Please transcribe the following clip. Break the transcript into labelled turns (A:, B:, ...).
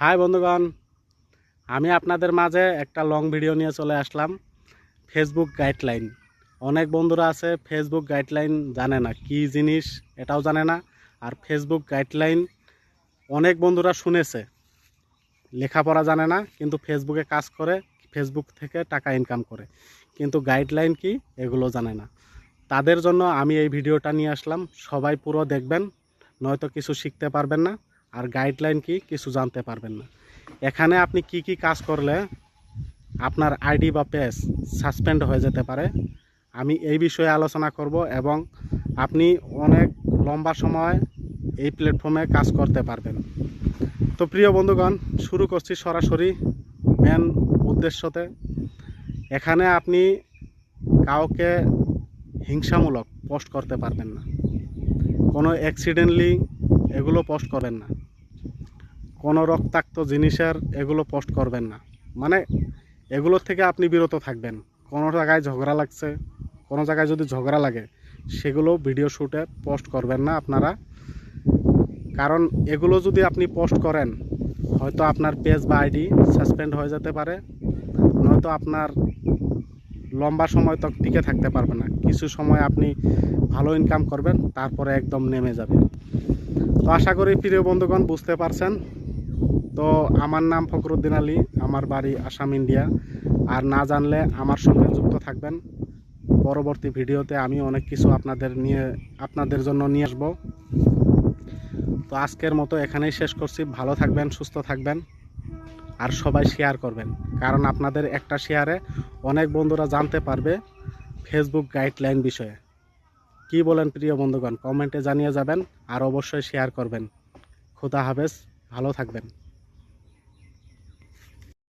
A: High বন্ধুগণ, আমি আপনাদের মাঝে একটা লং ভিডিও নিয়ে চলে আসলাম। Facebook guideline. অনেক বন্ধুরা আছে ফেসবুক গাইডলাইন জানে না কি জিনিস, এটাও জানে না। আর ফেসবুক গাইডলাইন অনেক বন্ধুরা শুনেছে, লেখাপড়া জানে না, কিন্তু ফেসবুকে কাজ করে, ফেসবুক থেকে টাকা ইনকাম করে, কিন্তু গাইডলাইন কি এগুলো জানে না। তাদের জন্য আমি এই ভিডিওটা নিয়ে আসলাম। সবাই পুরো দেখবেন, নয়তো কিছু শিখতে পারবেন না, আর গাইডলাইন কি কিছু জানতে পারবেন না। এখানে আপনি কি কি কাজ করলে আপনার আইডি বা পেজ সাসপেন্ড হয়ে যেতে পারে, আমি এই বিষয়ে আলোচনা করব, এবং আপনি অনেক লম্বা সময় এই প্ল্যাটফর্মে কাজ করতে পারবেন। তো প্রিয় বন্ধুগণ, শুরু করছি সরাসরি মেন উদ্দেশ্যতে। এখানে আপনি কাউকে হিংসামূলক পোস্ট করতে পারবেন না, কোনো অ্যাক্সিডেন্টলি এগুলো পোস্ট করবেন না, কোনো রক্তাক্ত জিনিসের এগুলো পোস্ট করবেন না। মানে এগুলোর থেকে আপনি বিরত থাকবেন। কোনো জায়গায় ঝগড়া লাগছে, কোনো জায়গায় যদি ঝগড়া লাগে, সেগুলো ভিডিও শ্যুটে পোস্ট করবেন না আপনারা। কারণ এগুলো যদি আপনি পোস্ট করেন, হয়তো আপনার পেজ বা আইডি সাসপেন্ড হয়ে যেতে পারে, নয়তো আপনার লম্বা সময় তক টিকে থাকতে পারবে না। কিছু সময় আপনি ভালো ইনকাম করবেন, তারপরে একদম নেমে যাবে। তো আশা করি প্রিয় বন্ধুগণ বুঝতে পারছেন। তো আমার নাম ফখরুদ্দিন আলী, আমার বাড়ি আসাম, ইন্ডিয়া। আর না জানলে আমার সঙ্গে যুক্ত থাকবেন। পরবর্তী ভিডিওতে আমি অনেক কিছু আপনাদের জন্য নিয়ে আসবো। তো আজকের মতো এখানেই শেষ করছি। ভালো থাকবেন, সুস্থ থাকবেন, আর সবাই শেয়ার করবেন। কারণ আপনাদের একটা শেয়ারে অনেক বন্ধুরা জানতে পারবে ফেসবুক গাইডলাইন বিষয়ে। কি বলেন প্রিয় বন্ধুগণ, কমেন্টে জানিয়ে যাবেন, আর অবশ্যই শেয়ার করবেন। খোদা হাফেজ, ভালো থাকবেন।